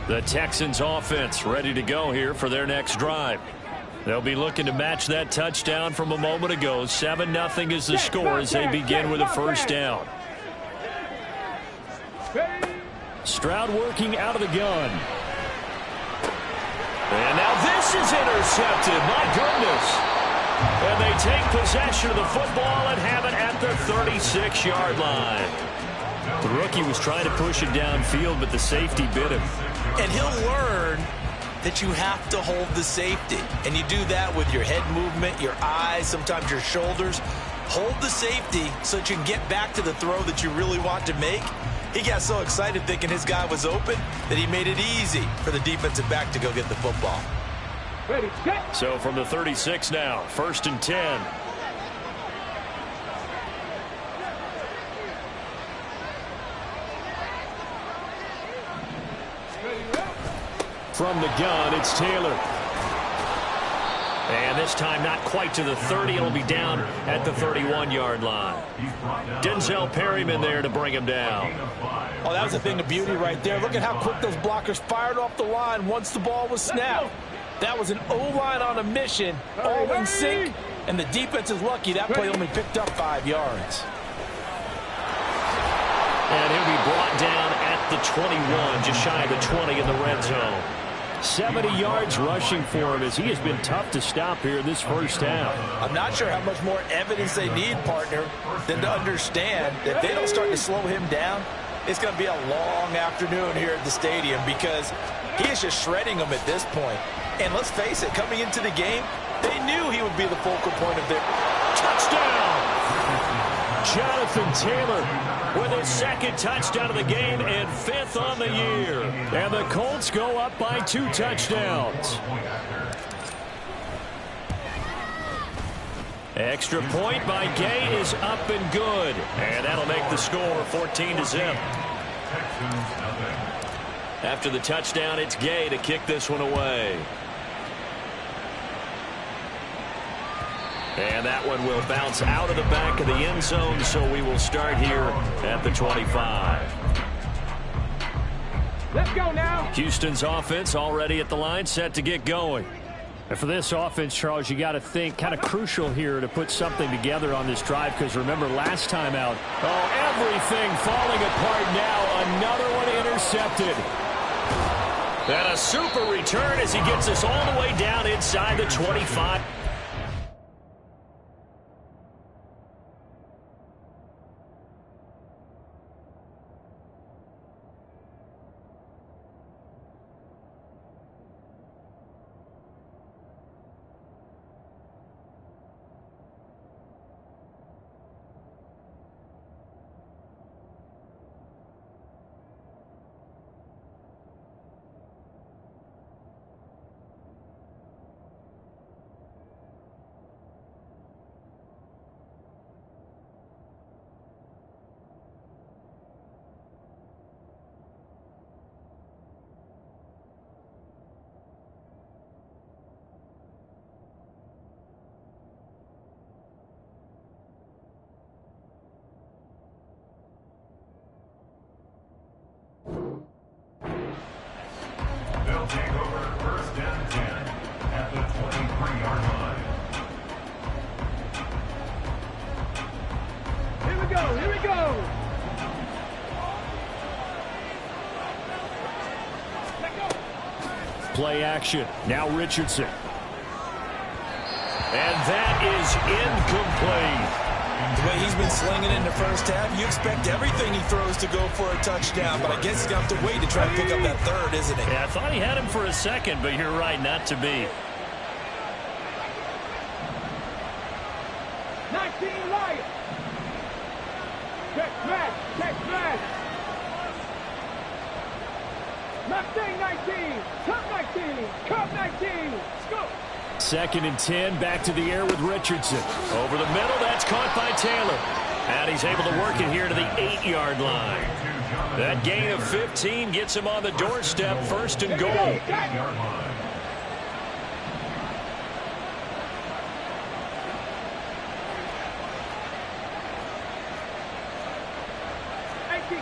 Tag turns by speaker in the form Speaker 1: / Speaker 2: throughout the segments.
Speaker 1: The Texans offense ready to go here for their next drive. They'll be looking to match that touchdown from a moment ago. 7-0 is the score as they begin with a first down. Stroud working out of the gun. And now this is intercepted. My goodness. And they take possession of the football and have it at the 36-yard line. The rookie was trying to push it downfield, but the safety bit him.
Speaker 2: And he'll learn that you have to hold the safety. And you do that with your head movement, your eyes, sometimes your shoulders. Hold the safety so that you can get back to the throw that you really want to make. He got so excited thinking his guy was open that he made it easy for the defensive back to go get the football.
Speaker 3: Ready, set.
Speaker 1: So from the 36 now, 1st and 10. From the gun, it's Taylor. And this time not quite to the 30. It'll be down at the 31-yard line. Denzel Perryman there to bring him down.
Speaker 2: Oh, that was a thing of beauty right there. Look at how quick those blockers fired off the line once the ball was snapped. That was an O-line on a mission, all in sync, and the defense is lucky that play only picked up 5 yards.
Speaker 1: And he'll be brought down at the 21, just shy of the 20 in the red zone. 70 yards rushing for him as he has been tough to stop here in this first half.
Speaker 2: I'm not sure how much more evidence they need, partner, than to understand that if they don't start to slow him down, it's going to be a long afternoon here at the stadium because he is just shredding them at this point. And let's face it, coming into the game, they knew he would be the focal point of their
Speaker 1: touchdown. Jonathan Taylor with his 2nd touchdown of the game and 5th on the year. And the Colts go up by 2 touchdowns. Extra point by Gay is up and good. And that'll make the score 14-0. After the touchdown, it's Gay to kick this one away. And that one will bounce out of the back of the end zone, so we will start here at the 25.
Speaker 3: Let's go now.
Speaker 1: Houston's offense already at the line, set to get going. And for this offense, Charles, you got to think kind of crucial here to put something together on this drive because remember last time out, everything falling apart now. Another one intercepted. And a super return as he gets us all the way down inside the 25.
Speaker 4: They'll take over 1st and 10 at the 23-yard line.
Speaker 3: Here we go, here we go.
Speaker 1: Play action. Now Richardson. And that is incomplete.
Speaker 2: The way he's been slinging in the first half, you expect everything he throws to go for a touchdown, but I guess he's going to have to wait to try to pick up that 3rd, isn't he?
Speaker 1: Yeah, I thought he had him for a second, but you're right, not to be.
Speaker 3: 19 Lions. Check smash, check smash. Mustang 19, Cup 19, Cup 19. Let's go.
Speaker 1: 2nd and 10, back to the air with Richardson. Over the middle, that's caught by Taylor. And he's able to work it here to the 8-yard line. That gain of 15 gets him on the doorstep, 1st and goal.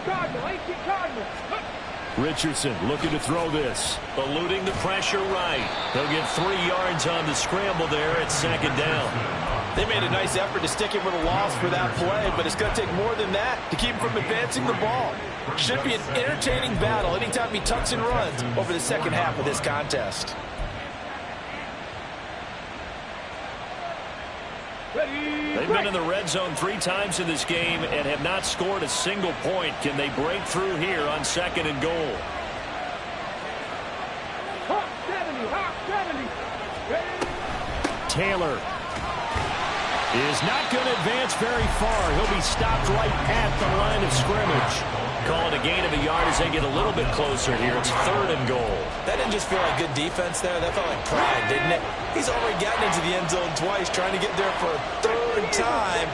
Speaker 3: Cardinal, 18 Cardinal.
Speaker 1: Richardson looking to throw this.
Speaker 2: Eluding the pressure right. They'll get 3 yards on the scramble there at second down.
Speaker 5: They made a nice effort to stick him with a loss for that play, but it's going to take more than that to keep him from advancing the ball. Should be an entertaining battle anytime he tucks and runs over the second half of this contest.
Speaker 1: They've been in the red zone 3 times in this game and have not scored a single point. Can they break through here on second and goal?
Speaker 3: Hot 70, hot 70.
Speaker 1: Taylor is not going to advance very far. He'll be stopped right at the line of scrimmage. Calling a gain of a yard as they get a little bit closer here. It's third and goal.
Speaker 5: That didn't just feel like good defense there. That felt like pride, didn't it? He's already gotten into the end zone twice, trying to get there for a third time.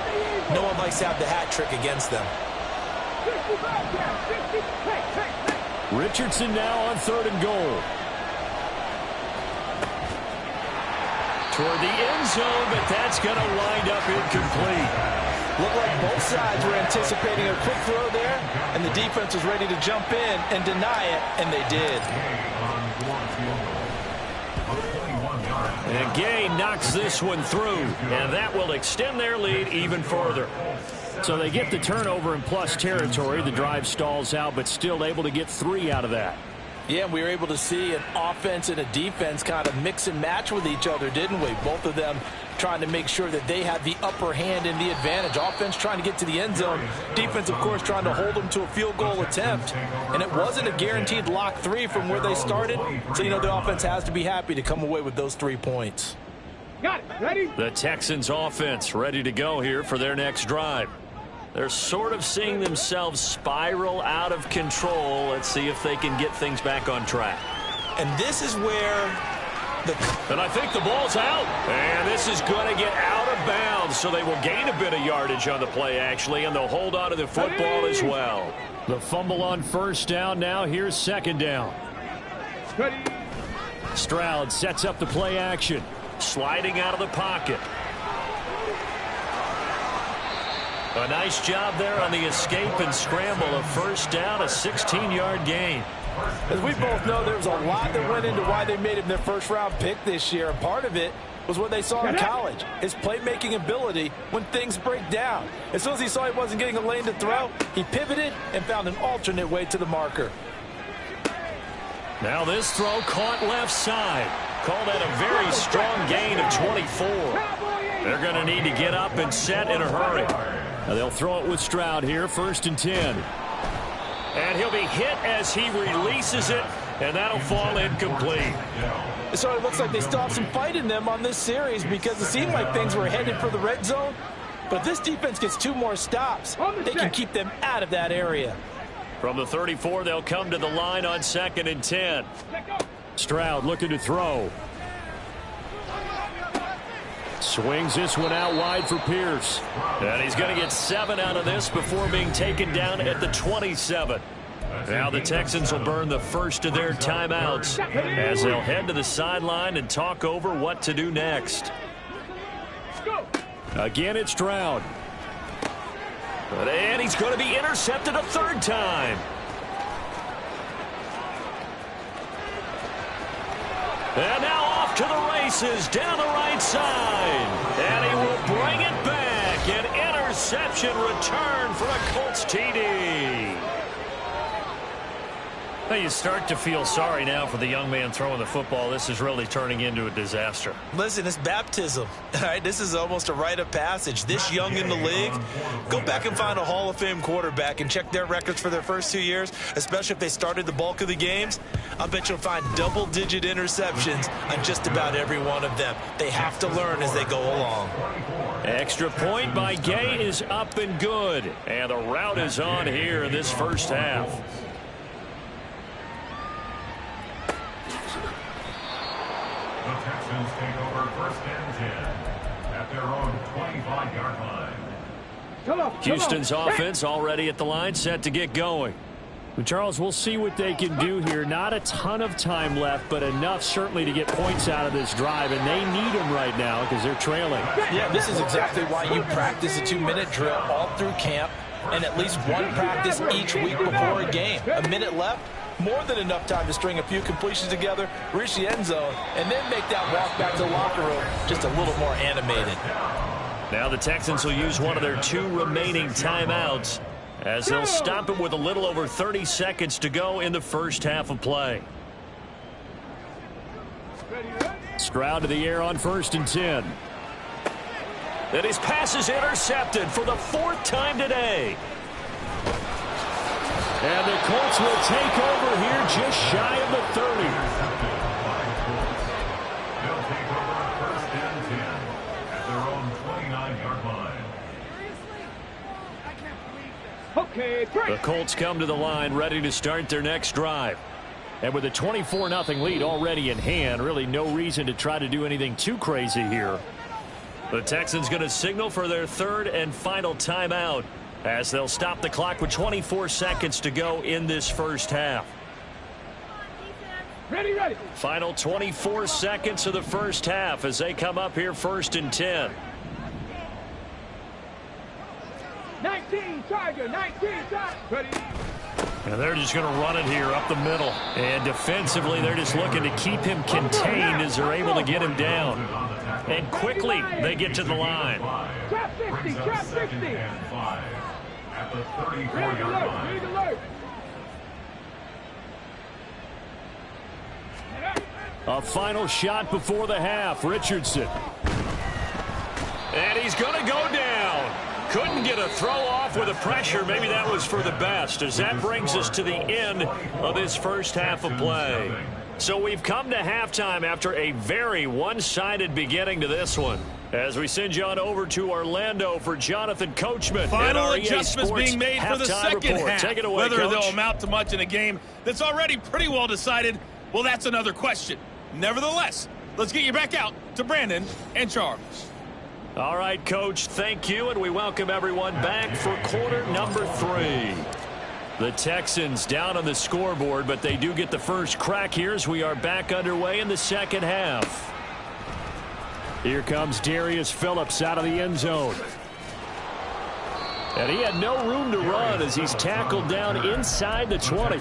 Speaker 5: No one likes to have the hat trick against them.
Speaker 1: Richardson now on third and goal. Toward the end zone, but that's going to wind up incomplete.
Speaker 5: Looked like both sides were anticipating a quick throw there, and the defense was ready to jump in and deny it, and they did.
Speaker 1: And Gay knocks this one through, and that will extend their lead even further. So they get the turnover in plus territory. The drive stalls out, but still able to get 3 out of that.
Speaker 5: Yeah, we were able to see an offense and a defense kind of mix and match with each other, didn't we? Both of them trying to make sure that they had the upper hand and the advantage. Offense trying to get to the end zone. Defense, of course, trying to hold them to a field goal attempt. And it wasn't a guaranteed lock 3 from where they started. So, you know, the offense has to be happy to come away with those 3 points.
Speaker 3: Got it. Ready?
Speaker 1: The Texans offense ready to go here for their next drive. They're sort of seeing themselves spiral out of control. Let's see if they can get things back on track.
Speaker 5: And this is where
Speaker 1: And I think the ball's out. And this is going to get out of bounds, so they will gain a bit of yardage on the play, actually, and they'll hold on to the football as well. The fumble on first down now. Here's second down.
Speaker 3: Ready?
Speaker 1: Stroud sets up the play action. Sliding out of the pocket. A nice job there on the escape and scramble. A first down, a 16-yard gain.
Speaker 5: As we both know, there was a lot that went into why they made him their first-round pick this year. And part of it was what they saw in college, his playmaking ability when things break down. As soon as he saw he wasn't getting a lane to throw, he pivoted and found an alternate way to the marker.
Speaker 1: Now this throw caught left side. Call that a very strong gain of 24. They're going to need to get up and set in a hurry. Now they'll throw it with Stroud here, 1st and 10. And he'll be hit as he releases it, and that'll fall incomplete.
Speaker 5: So it looks like they still have some fight in them on this series because it seemed like things were headed for the red zone. But if this defense gets 2 more stops, they can keep them out of that area.
Speaker 1: From the 34, they'll come to the line on 2nd and 10. Stroud looking to throw. Swings this one out wide for Pierce. And he's going to get 7 out of this before being taken down at the 27. Now the Texans will burn the first of their timeouts as they'll head to the sideline and talk over what to do next. Again, it's Stroud. And he's going to be intercepted a 3rd time. And now off to the races down the right side. And he will bring it back. An interception return for a Colts TD. Now you start to feel sorry now for the young man throwing the football. This is really turning into a disaster.
Speaker 5: Listen, it's baptism. All right, this is almost a rite of passage. This young in the league, go back and find a Hall of Fame quarterback and check their records for their first 2 years, especially if they started the bulk of the games. I bet you'll find double-digit interceptions on just about every one of them. They have to learn as they go along.
Speaker 1: Extra point by Gay is up and good. And the route is on here in this first half.
Speaker 4: The Texans take over 1st and 10 at their own 25-yard line.
Speaker 1: Houston's offense already at the line, set to get going. Well, Charles, we'll see what they can do here. Not a ton of time left, but enough certainly to get points out of this drive, and they need them right now because they're trailing.
Speaker 5: Yeah, this is exactly why you practice a 2-minute drill all through camp and at least one practice each week before a game. A minute left, more than enough time to string a few completions together, reach the end zone, and then make that walk back to the locker room just a little more animated.
Speaker 1: Now the Texans will use one of their 2 remaining timeouts as they'll stop it with a little over 30 seconds to go in the first half of play. Stroud to the air on 1st and 10. And his pass is intercepted for the 4th time today. And the Colts will take over here just shy of the 30.
Speaker 4: They'll take over on 1st and 10 at their own 29-yard line.
Speaker 3: Okay,
Speaker 1: The
Speaker 3: great.
Speaker 1: Colts come to the line ready to start their next drive. And with a 24-0 lead already in hand, really no reason to try to do anything too crazy here. The Texans going to signal for their 3rd and final timeout as they'll stop the clock with 24 seconds to go in this first half.
Speaker 3: Ready, ready.
Speaker 1: Final 24 seconds of the first half as they come up here 1st and 10.
Speaker 3: 19, Tiger, 19, Tiger. Ready.
Speaker 1: And they're just going to run it here up the middle. And defensively, they're just looking to keep him contained as they're able to get him down. And quickly, they get to the line.
Speaker 3: Trap 60, trap 60.
Speaker 4: And 5 at the
Speaker 3: Rig
Speaker 4: 34-yard
Speaker 3: alert,
Speaker 4: line.
Speaker 3: rig alert.
Speaker 1: A final shot before the half. Richardson. And he's going to go down. Couldn't get a throw off with the pressure. Maybe that was for the best as that brings us to the end of this first half of play. So we've come to halftime after a very one-sided beginning to this one. As we send you on over to Orlando for Jonathan Coachman.
Speaker 6: Final
Speaker 1: and
Speaker 6: adjustments being made for the second half.
Speaker 1: Take it away,
Speaker 6: Whether
Speaker 1: Coach.
Speaker 6: they'll amount to much in a game that's already pretty well decided, well, that's another question. Nevertheless, let's get you back out to Brandon and Charles.
Speaker 1: All right, Coach, thank you, and we welcome everyone back for quarter number 3. The Texans down on the scoreboard, but they do get the first crack here as we are back underway in the second half. Here comes Darius Phillips out of the end zone. And he had no room to run as he's tackled down inside the 20.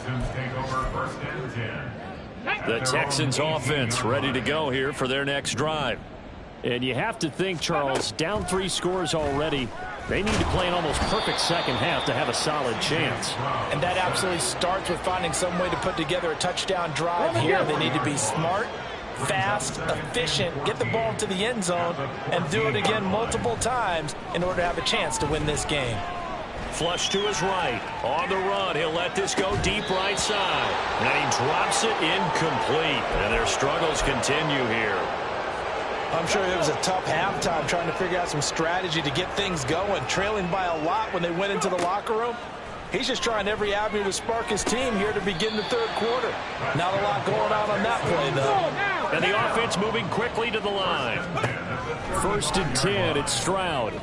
Speaker 1: The Texans offense ready to go here for their next drive. And you have to think, Charles, down 3 scores already. They need to play an almost perfect second half to have a solid chance.
Speaker 5: And that absolutely starts with finding some way to put together a touchdown drive here. They need to be smart, fast, efficient, get the ball to the end zone, and do it again multiple times in order to have a chance to win this game.
Speaker 1: Flush to his right. On the run, he'll let this go deep right side. And he drops it incomplete. And their struggles continue here.
Speaker 5: I'm sure it was a tough halftime trying to figure out some strategy to get things going, trailing by a lot when they went into the locker room. He's just trying every avenue to spark his team here to begin the third quarter. Not a lot going on that play, though.
Speaker 1: And the offense moving quickly to the line. 1st and 10, it's Stroud.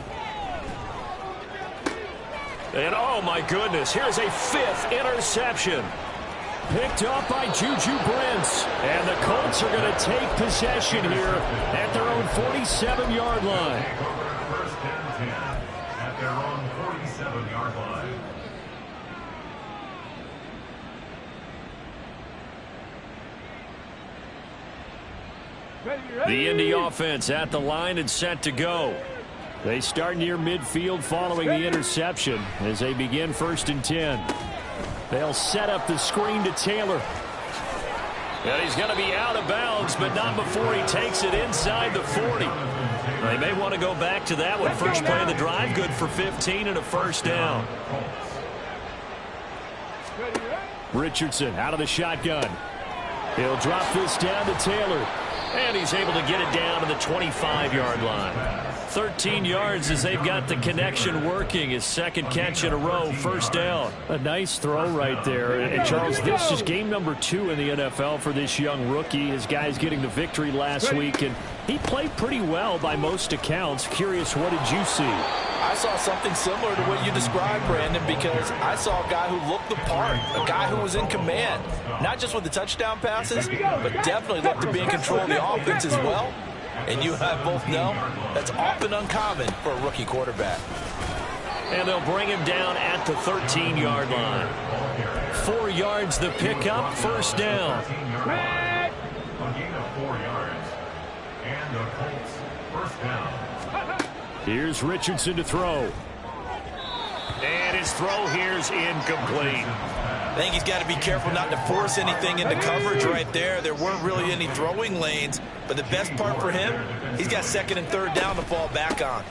Speaker 1: And oh my goodness, here's a 5th interception. Picked up by Juju Brents. And the Colts are going to take possession here at their own 47-yard line.
Speaker 4: First and 10 at their own 47-yard line.
Speaker 1: The Indy offense at the line and set to go. They start near midfield following the interception as they begin 1st and 10. They'll set up the screen to Taylor. And he's going to be out of bounds, but not before he takes it inside the 40. They may want to go back to that one. First play of the drive, good for 15 and a first down. Richardson out of the shotgun. He'll drop this down to Taylor. And he's able to get it down to the 25-yard line. 13 yards as they've got the connection working. His second catch in a row, first down. A nice throw right there. And Charles, this is game number 2 in the NFL for this young rookie. His guys getting the victory last week, and he played pretty well by most accounts. Curious, what did you see?
Speaker 5: I saw something similar to what you described, Brandon, because I saw a guy who looked the part, a guy who was in command, not just with the touchdown passes, but definitely looked to be in control of the offense as well. And you and I both know that's often uncommon for a rookie quarterback.
Speaker 1: And they'll bring him down at the 13-yard line. 4 yards the pickup, first down.
Speaker 4: A gain of 4 yards. And the Colts, first down.
Speaker 1: Here's Richardson to throw. And his throw here's incomplete.
Speaker 2: I think he's got to be careful not to force anything into coverage right there. There weren't really any throwing lanes, but the best part for him, he's got 2nd and 3rd down to fall back on.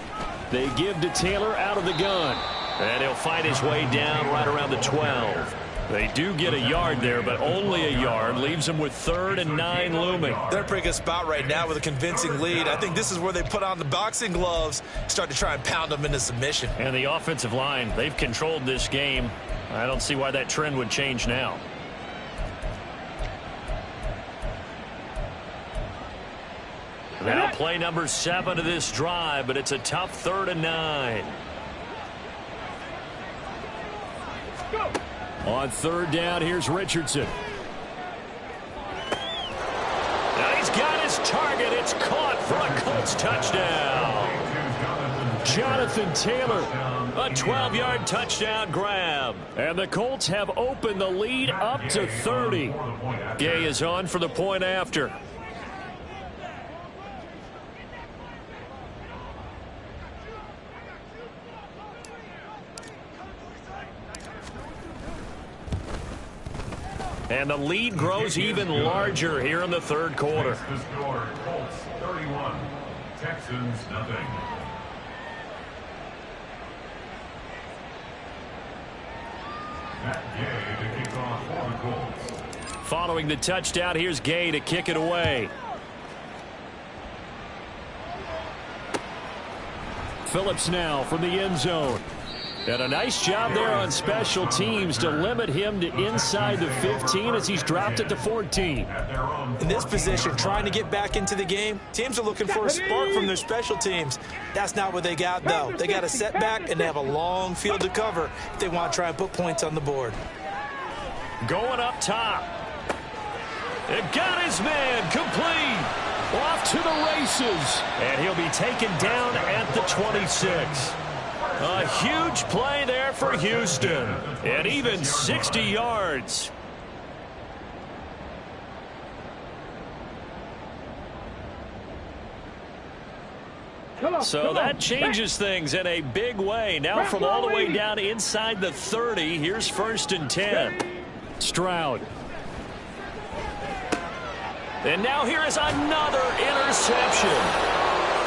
Speaker 1: They give to Taylor out of the gun. And he'll fight his way down right around the 12. They do get a yard there, but only a yard. Leaves them with 3rd and 9 looming.
Speaker 2: They're in a pretty good spot right now with a convincing lead. I think this is where they put on the boxing gloves, start to try and pound them into submission.
Speaker 1: And the offensive line, they've controlled this game. I don't see why that trend would change now. Now play number 7 of this drive, but it's a tough 3rd and 9.
Speaker 3: Go.
Speaker 1: On 3rd down, here's Richardson. Now he's got his target. It's caught for a Colts touchdown. Jonathan Taylor, a 12-yard touchdown grab. And the Colts have opened the lead up to 30. Gay is on for the point after. And the lead grows even larger here in the 3rd quarter.
Speaker 4: The score, Colts 31, Texans nothing. Matt Gay to kick off for the Colts.
Speaker 1: Following the touchdown, here's Gay to kick it away. Phillips now from the end zone. And a nice job there on special teams to limit him to inside the 15 as he's dropped at the 14.
Speaker 2: In this position, trying to get back into the game, teams are looking for a spark from their special teams. That's not what they got, though. They got a setback, and they have a long field to cover if they want to try and put points on the board.
Speaker 1: Going up top. It got his man complete. Off to the races. And he'll be taken down at the 26. A huge play there for Houston. And even 60 yards. So that changes things in a big way. Now from all the way down inside the 30, here's 1st and 10. Stroud. And now here is another interception.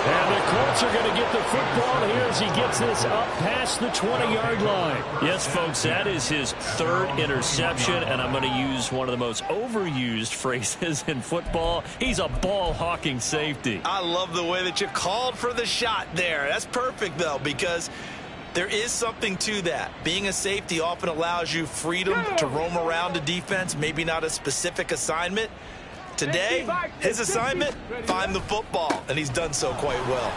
Speaker 1: And the Colts are going to get the football here as he gets this up past the 20-yard line. Yes, folks, that is his 3rd interception, and I'm going to use one of the most overused phrases in football. He's a ball-hawking safety.
Speaker 2: I love the way that you called for the shot there. That's perfect, though, because there is something to that. Being a safety often allows you freedom to roam around a defense, maybe not a specific assignment. Today, his assignment, find the football, and he's done so quite well.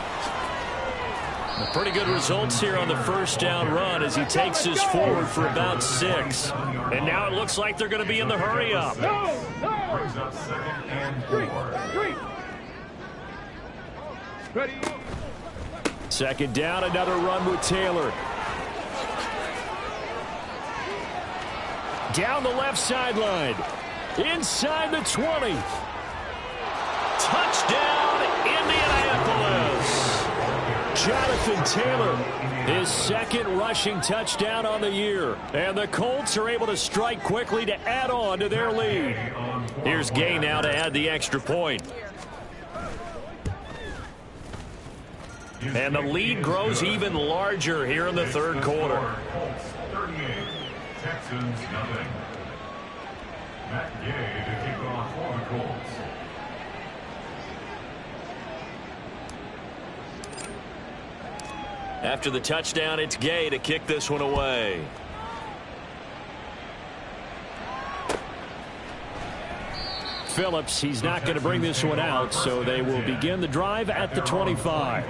Speaker 1: Pretty good results here on the 1st down run as he takes us forward for about 6. And now it looks like they're going to be in the hurry up.
Speaker 4: Brings up 2nd and 4.
Speaker 3: Ready.
Speaker 1: 2nd down, another run with Taylor. Down the left sideline. Inside the 20. Touchdown, Indianapolis. Jonathan Taylor, his 2nd rushing touchdown on the year. And the Colts are able to strike quickly to add on to their lead. Here's Gay now to add the extra point. And the lead grows even larger here in the 3rd quarter.
Speaker 4: Colts 38, Texans nothing. Matt Gay to kick off for the Colts.
Speaker 1: After the touchdown, it's Gay to kick this one away. Phillips, he's not going to bring this one out, so they will begin the drive at the 25.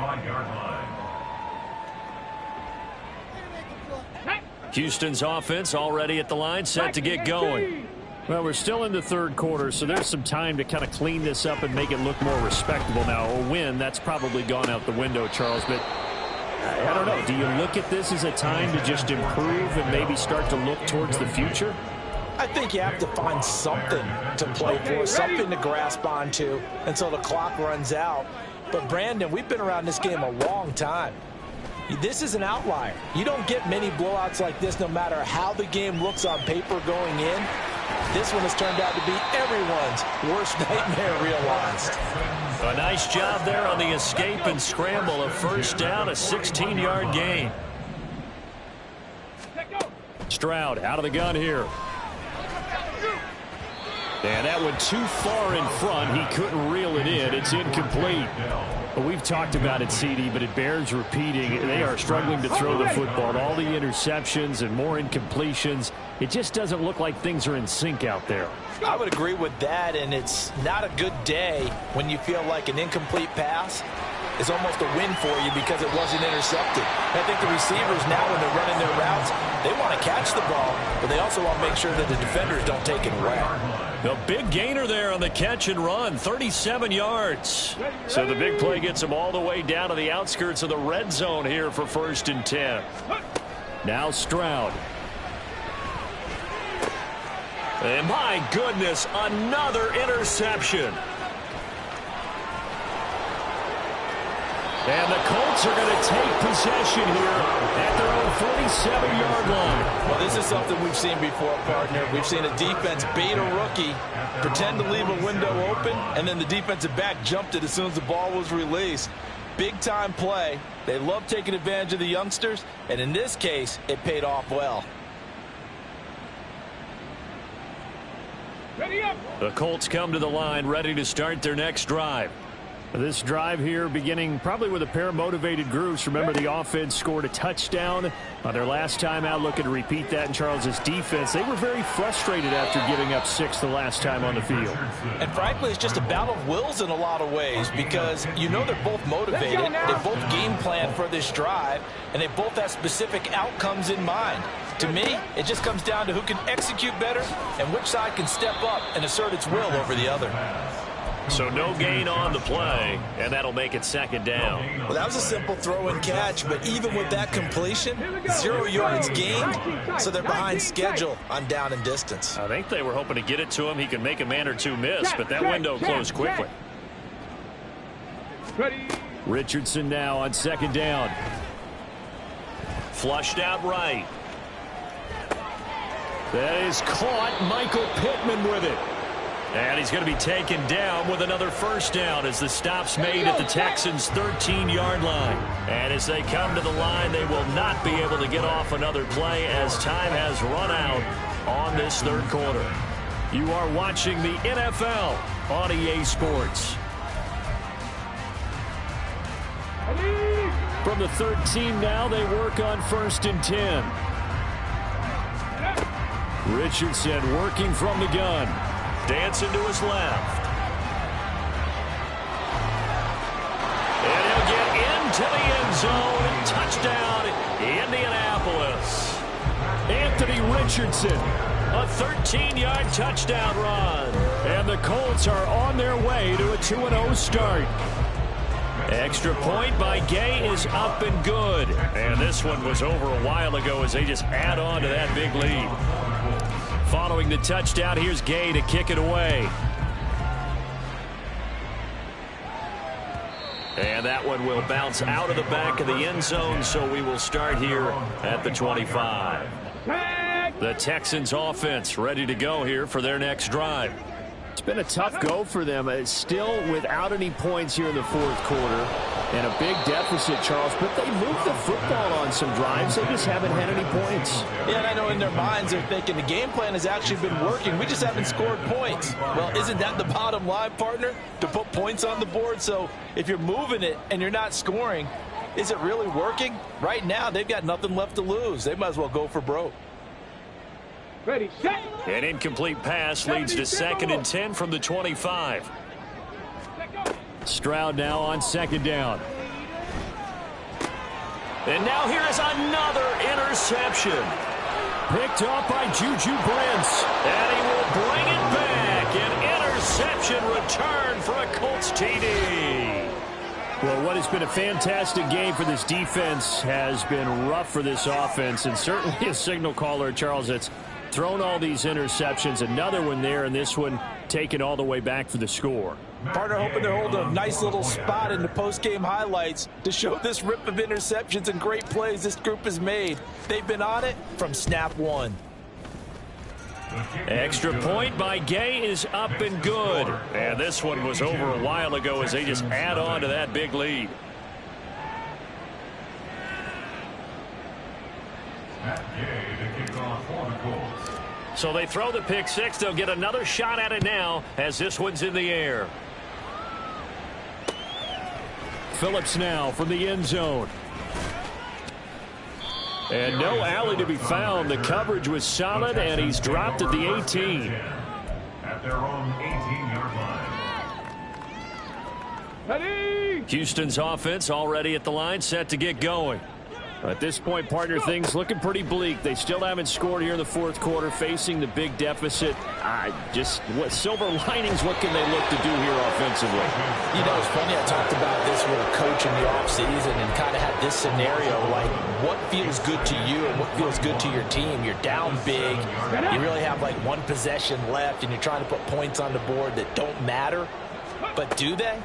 Speaker 1: Houston's offense already at the line, set to get going. Well, we're still in the 3rd quarter, so there's some time to kind of clean this up and make it look more respectable now. A win, that's probably gone out the window, Charles, but I don't know. Do you look at this as a time to just improve and maybe start to look towards the future?
Speaker 5: I think you have to find something to play for, something to grasp onto until the clock runs out. But, Brandon, we've been around this game a long time. This is an outlier. You don't get many blowouts like this no matter how the game looks on paper going in. This one has turned out to be everyone's worst nightmare realized.
Speaker 1: A nice job there on the escape and scramble. A first down, a 16-yard gain. Stroud out of the gun here. And that went too far in front. He couldn't reel it in. It's incomplete. Well, we've talked about it, CD, but it bears repeating. They are struggling to throw the football. All the interceptions and more incompletions. It just doesn't look like things are in sync out there.
Speaker 5: I would agree with that, and it's not a good day when you feel like an incomplete pass is almost a win for you because it wasn't intercepted. I think the receivers now, when they're running their routes, they want to catch the ball, but they also want to make sure that the defenders don't take it away.
Speaker 1: The big gainer there on the catch and run, 37 yards. So the big play gets them all the way down to the outskirts of the red zone here for 1st and 10. Now Stroud. And my goodness, another interception. And the Colts are going to take possession here at their own 47-yard line.
Speaker 5: Well, this is something we've seen before, partner. We've seen a defense bait a rookie, pretend to leave a window open, and then the defensive back jumped it as soon as the ball was released. Big-time play. They love taking advantage of the youngsters, and in this case, it paid off well.
Speaker 1: The Colts come to the line, ready to start their next drive. This drive here beginning probably with a pair of motivated groups. Remember, the offense scored a touchdown on their last time out, looking to repeat that in Charles's defense. They were very frustrated after giving up 6 the last time on the field.
Speaker 5: And frankly, it's just a battle of wills in a lot of ways because you know they're both motivated. They both game plan for this drive, and they both have specific outcomes in mind. To me, it just comes down to who can execute better and which side can step up and assert its will over the other.
Speaker 1: So no gain on the play, and that'll make it 2nd down.
Speaker 5: Well, that was a simple throw and catch, but even with that completion, 0 yards gained, so they're behind schedule on down and distance.
Speaker 1: I think they were hoping to get it to him. He could make a man or two miss, but that window closed quickly. Richardson now on 2nd down. Flushed out right. That is caught. Michael Pittman with it. And he's going to be taken down with another 1st down as the stop's made at the Texans' 13-yard line. And as they come to the line, they will not be able to get off another play as time has run out on this 3rd quarter. You are watching the NFL on EA Sports. From the 13 now, they work on 1st and 10. Richardson working from the gun. Dancing to his left. And he'll get into the end zone. Touchdown, Indianapolis. Anthony Richardson, a 13-yard touchdown run. And the Colts are on their way to a 2-0 start. Extra point by Gay is up and good. And this one was over a while ago as they just add on to that big lead. Following the touchdown, here's Gay to kick it away. And that one will bounce out of the back of the end zone, so we will start here at the 25. The Texans offense ready to go here for their next drive. It's been a tough go for them. It's still without any points here in the 4th quarter. And a big deficit, Charles. But they moved the football on some drives. They just haven't had any points.
Speaker 5: Yeah, and I know in their minds they're thinking the game plan has actually been working. We just haven't scored points. Well, isn't that the bottom line, partner? To put points on the board. So if you're moving it and you're not scoring, is it really working? Right now, they've got nothing left to lose. They might as well go for broke.
Speaker 3: Ready, set.
Speaker 1: An incomplete pass leads to 2nd and 10 from the 25. Stroud now on 2nd down. And now here is another interception. Picked off by Juju Brents. And he will bring it back. An interception return for a Colts TD. Well, what has been a fantastic game for this defense has been rough for this offense, and certainly a signal caller, Charles, that's thrown all these interceptions. Another one there, and this one taken all the way back for the score.
Speaker 5: Partner hoping they're holding a nice little spot in the post-game highlights to show this rip of interceptions and great plays this group has made. They've been on it from snap one.
Speaker 1: Extra point by Gay is up and good. And this one was over a while ago as they just add on to that big lead. So they throw the pick six. They'll get another shot at it now as this one's in the air. Phillips now from the end zone. And no alley to be found. The coverage was solid, and he's dropped at the 18.
Speaker 4: At their own 18-yard line.
Speaker 3: Ready?
Speaker 1: Houston's offense already at the line, set to get going. At this point, partner, things looking pretty bleak. They still haven't scored here in the fourth quarter, facing the big deficit. What silver linings, what can they look to do here offensively?
Speaker 5: You know, it's funny, I talked about this with a coach in the offseason and kind of had this scenario, like what feels good to you and what feels good to your team. You're down big. You really have like one possession left, and you're trying to put points on the board that don't matter. But do they?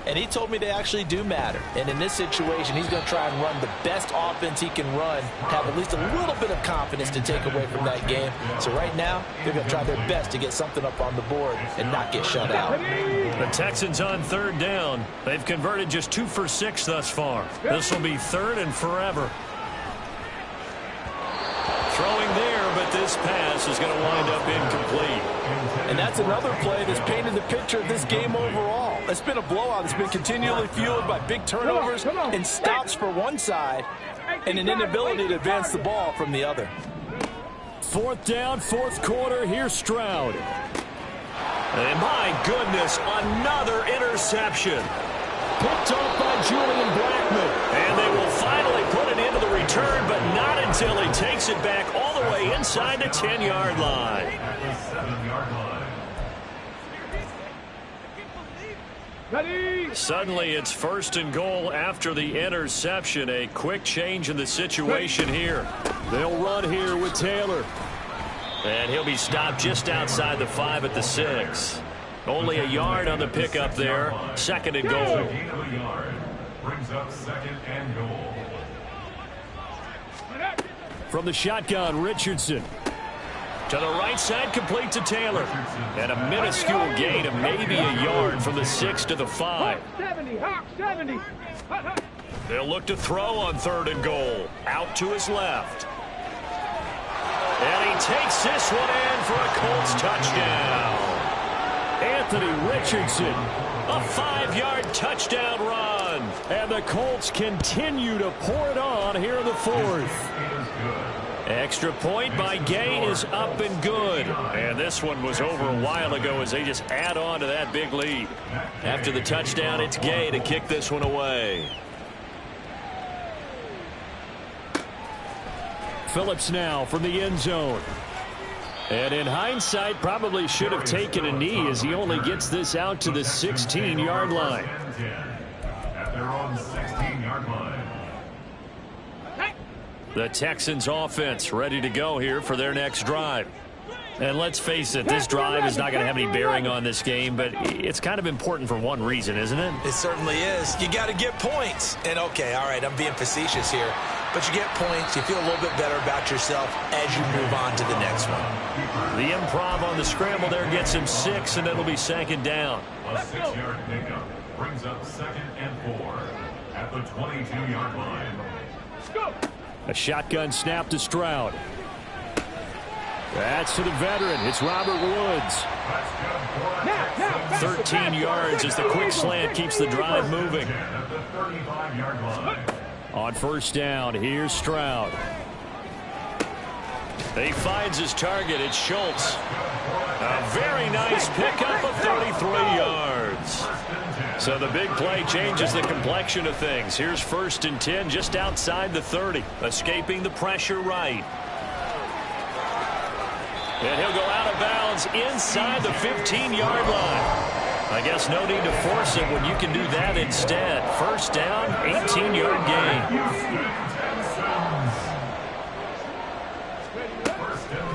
Speaker 5: And he told me they actually do matter. And in this situation, he's going to try and run the best offense he can run, have at least a little bit of confidence to take away from that game. So right now, they're going to try their best to get something up on the board and not get shut out.
Speaker 1: The Texans on third down. They've converted just 2 for 6 thus far. This will be third and forever. Throwing there, but this pass is going to wind up incomplete.
Speaker 5: And that's another play that's painted the picture of this game overall. It's been a blowout. It's been continually fueled by big turnovers and stops for one side and an inability to advance the ball from the other.
Speaker 1: Fourth down, fourth quarter. Here's Stroud. And my goodness, another interception. Picked off by Julian Blackmon. And they will finally put it into the return, but not until he takes it back all the way inside the 10-yard line.
Speaker 4: At the 7-yard line.
Speaker 3: Ready?
Speaker 1: Suddenly it's first and goal after the interception. A quick change in the situation here. They'll run here with Taylor. And he'll be stopped just outside the 5 at the 6. Only a yard on the pickup there. Second and goal.
Speaker 4: Brings up second and goal.
Speaker 1: From the shotgun, Richardson. To the right side, complete to Taylor. And a minuscule gain of maybe a yard from the 6 to the 5.
Speaker 3: 70, Hawk 70.
Speaker 1: They'll look to throw on third and goal. Out to his left. And he takes this one in for a Colts touchdown. Anthony Richardson, a 5-yard touchdown run. And the Colts continue to pour it on here in the fourth. Extra point by Gay is up and good. And this one was over a while ago as they just add on to that big lead. After the touchdown, it's Gay to kick this one away. Phillips now from the end zone. And in hindsight, probably should have taken a knee as he only gets this out to the 16-yard line.
Speaker 4: At their own 16-yard line.
Speaker 1: The Texans offense ready to go here for their next drive. And let's face it, this drive is not going to have any bearing on this game, but it's kind of important for one reason, isn't it?
Speaker 2: It certainly is. You got to get points. And, okay, all right, I'm being facetious here. But you get points, you feel a little bit better about yourself as you move on to the next one.
Speaker 1: The improv on the scramble there gets him 6, and it'll be second down.
Speaker 4: A 6-yard pickup brings up second and 4 at the 22-yard line.
Speaker 3: Go.
Speaker 1: A shotgun snap to Stroud. That's to the veteran. It's Robert Woods. 13 yards as the quick slant keeps the drive moving.
Speaker 4: At the 35-yard line.
Speaker 1: On first down, here's Stroud. He finds his target. It's Schultz. A very nice pickup of 33 yards. So the big play changes the complexion of things. Here's first and 10 just outside the 30. Escaping the pressure right. And he'll go out of bounds inside the 15-yard line. I guess no need to force it when you can do that instead. First down, 18-yard gain.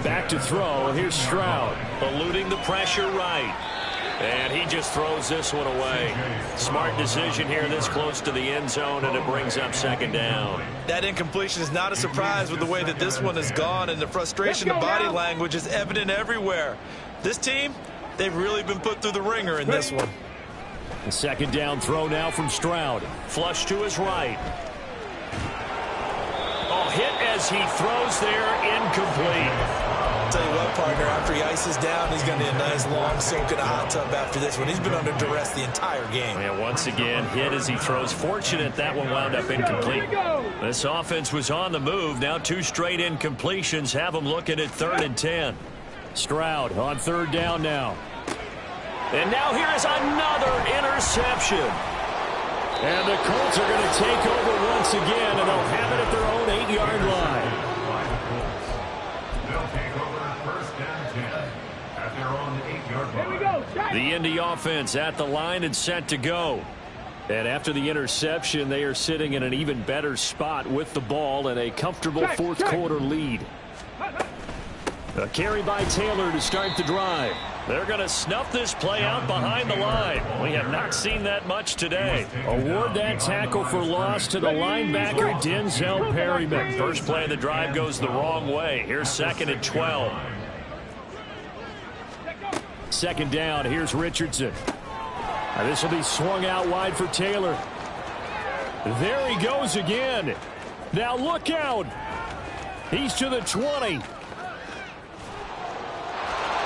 Speaker 1: Back to throw. Here's Stroud. Eluding the pressure right. And he just throws this one away. Smart decision here this close to the end zone, and it brings up second down.
Speaker 2: That incompletion is not a surprise with the way that this one has gone, and the frustration of body language is evident everywhere. This team, they've really been put through the ringer in this one.
Speaker 1: The second down throw now from Stroud. Flush to his right. Oh, hit as he throws there, incomplete.
Speaker 2: Tell you what, partner, after he ices down, he's going to need a nice long soak in a hot tub after this one. He's been under duress the entire game.
Speaker 1: And once again, hit as he throws. Fortunate that one wound up incomplete. This offense was on the move. Now 2 straight incompletions have them looking at 3rd and 10. Stroud on 3rd down now. And now here is another interception. And the Colts are going to take over once again, and they'll have it at their own 8-yard line. The Indy offense at the line and set to go. And after the interception, they are sitting in an even better spot with the ball and a comfortable 4th quarter lead. A carry by Taylor to start the drive. They're going to snuff this play out behind the line. We have not seen that much today. Award that tackle for loss to the linebacker, Denzel Perryman. First play of the drive goes the wrong way. Here's 2nd and 12. Second down, here's Richardson. This will be swung out wide for Taylor. There he goes again. Now look out. He's to the 20.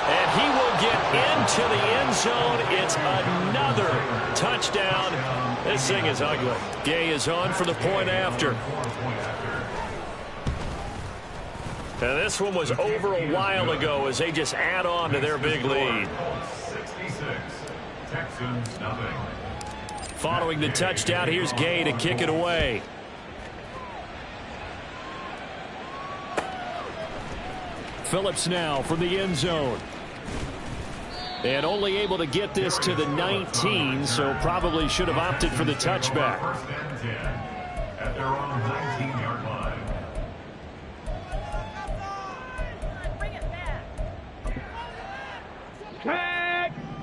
Speaker 1: And he will get into the end zone. It's another touchdown. This thing is ugly. Gay is on for the point after. And this one was over a while ago as they just add on to their big lead.
Speaker 4: 66, Texans nothing.
Speaker 1: Following the touchdown, here's Gay to kick it away. Phillips now from the end zone. And only able to get this to the 19, so probably should have opted for the touchback.
Speaker 4: First and 10 at their own 19-yard line.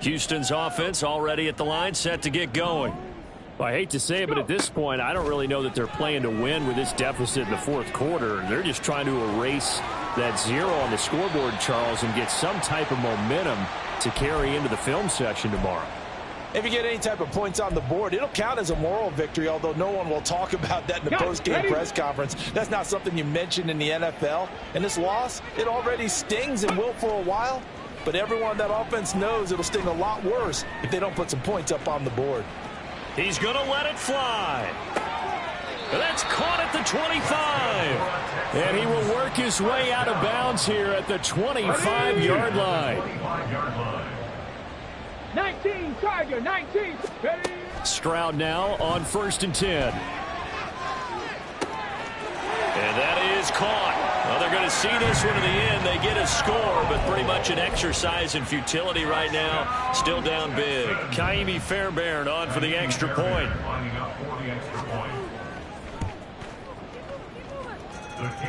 Speaker 1: Houston's offense already at the line, set to get going. Well, I hate to say it, but at this point, I don't really know that they're playing to win with this deficit in the 4th quarter. They're just trying to erase that 0 on the scoreboard, Charles, and get some type of momentum to carry into the film session tomorrow.
Speaker 5: If you get any type of points on the board, it'll count as a moral victory, although no one will talk about that in the post-game press conference. That's not something you mention in the NFL. And this loss, it already stings and will for a while. But everyone on that offense knows it'll sting a lot worse if they don't put some points up on the board.
Speaker 1: He's going to let it fly. That's caught at the 25. And he will work his way out of bounds here at the 25-yard line.
Speaker 3: 19, Tiger, 19. Ready.
Speaker 1: Stroud now on 1st and 10. And that is caught. Well, they're going to see this one to the end. They get a score, but pretty much an exercise in futility right now. Still down big. Kaimi Fairbairn on for the extra point.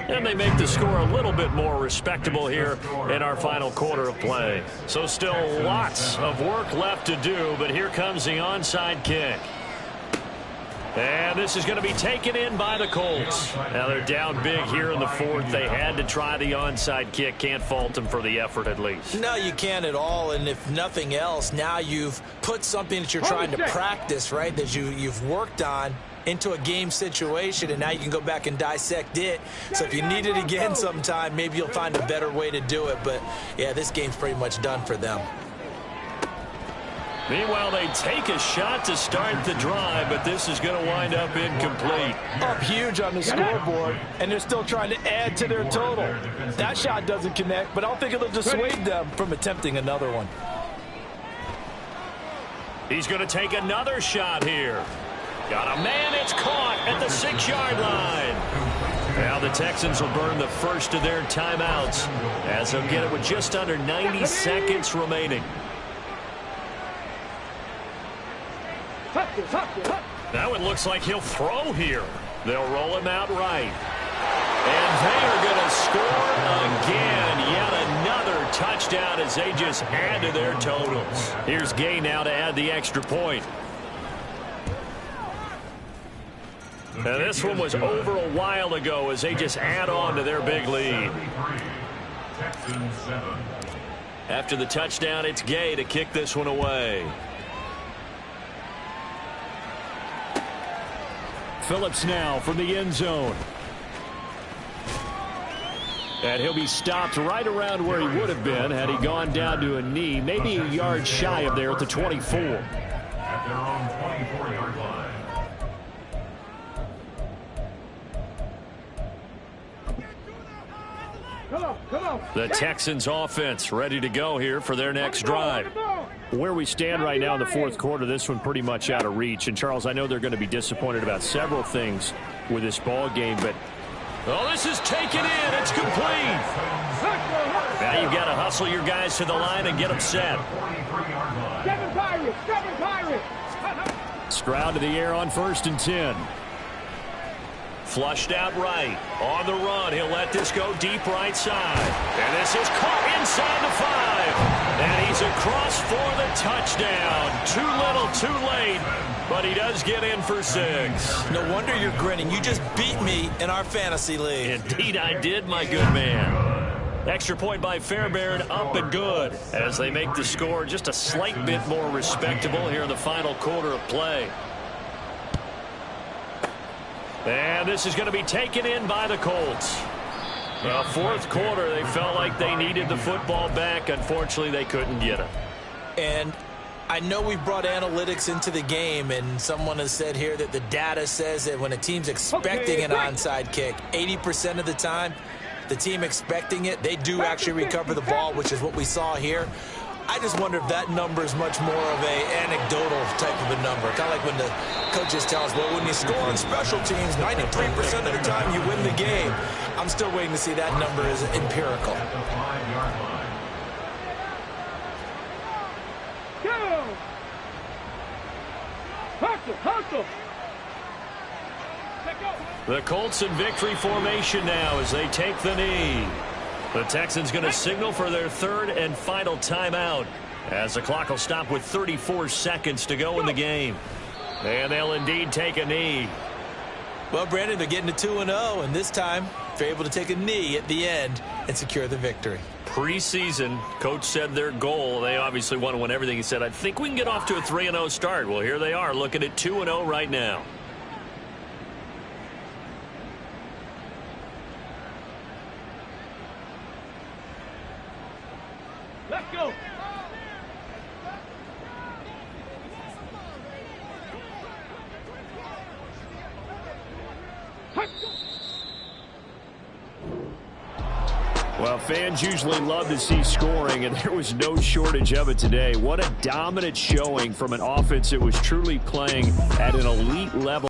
Speaker 1: And they make the score a little bit more respectable here in our final quarter of play. So still lots of work left to do, but here comes the onside kick. And this is going to be taken in by the Colts. Now they're down big here in the 4th. They had to try the onside kick. Can't fault them for the effort at least.
Speaker 2: No, you can't at all. And if nothing else, now you've put something that you're trying to practice, right, that you've worked on into a game situation, and now you can go back and dissect it. So if you need it again sometime, maybe you'll find a better way to do it. But, yeah, this game's pretty much done for them.
Speaker 1: Meanwhile, they take a shot to start the drive, but this is going to wind up incomplete.
Speaker 5: Up huge on the scoreboard, and they're still trying to add to their total. That shot doesn't connect, but I don't think it'll dissuade them from attempting another one.
Speaker 1: He's going to take another shot here. Got a man, it's caught at the 6-yard line. Now the Texans will burn the first of their timeouts as they'll get it with just under 90 seconds remaining. Now it looks like he'll throw here. They'll roll him out right. And they are going to score again. Yet another touchdown as they just add to their totals. Here's Gay now to add the extra point. And this one was over a while ago as they just add on to their big lead.
Speaker 4: Texans 7.
Speaker 1: After the touchdown, it's Gay to kick this one away. Phillips now from the end zone. And he'll be stopped right around where he would have been had he gone down to a knee, maybe a yard shy of there at the 24.
Speaker 4: At their own 24-yard line.
Speaker 3: Come on.
Speaker 1: The Texans offense ready to go here for their next drive. Where we stand right now in the fourth quarter, this one pretty much out of reach. And, Charles, I know they're going to be disappointed about several things with this ball game, but this is taken in. It's complete. Now you've got to hustle your guys to the line and get them set.
Speaker 3: Seven Pirates.
Speaker 1: Stroud to the air on 1st and 10. Flushed out right. On the run. He'll let this go deep right side. And this is caught inside the 5. And he's across for the touchdown. Too little, too late. But he does get in for 6.
Speaker 2: No wonder you're grinning. You just beat me in our fantasy league.
Speaker 1: Indeed I did, my good man. Extra point by Fairbairn, up and good. As they make the score just a slight bit more respectable here in the final quarter of play. And this is going to be taken in by the Colts. Well, fourth quarter, they felt like they needed the football back. Unfortunately, they couldn't get it.
Speaker 2: And I know we brought analytics into the game, and someone has said here that the data says that when a team's expecting an onside kick, 80% of the time, the team expecting it, they do actually recover the ball, which is what we saw here. I just wonder if that number is much more of a anecdotal type of a number. Kind of like when the coaches tell us, well, when you score on special teams, 93% of the time you win the game. I'm still waiting to see that number is empirical.
Speaker 4: At the 5-yard line.
Speaker 3: Hustle.
Speaker 1: The Colts in victory formation now as they take the knee. The Texans going to signal for their third and final timeout as the clock will stop with 34 seconds to go in the game. And they'll indeed take a knee.
Speaker 2: Well, Brandon, they're getting to 2-0, and this time they're able to take a knee at the end and secure the victory.
Speaker 1: Preseason, coach said their goal, they obviously want to win everything. He said, I think we can get off to a 3-0 start. Well, here they are looking at 2-0 right now.
Speaker 3: Let's go.
Speaker 1: Well, fans usually love to see scoring, and there was no shortage of it today. What a dominant showing from an offense that was truly playing at an elite level.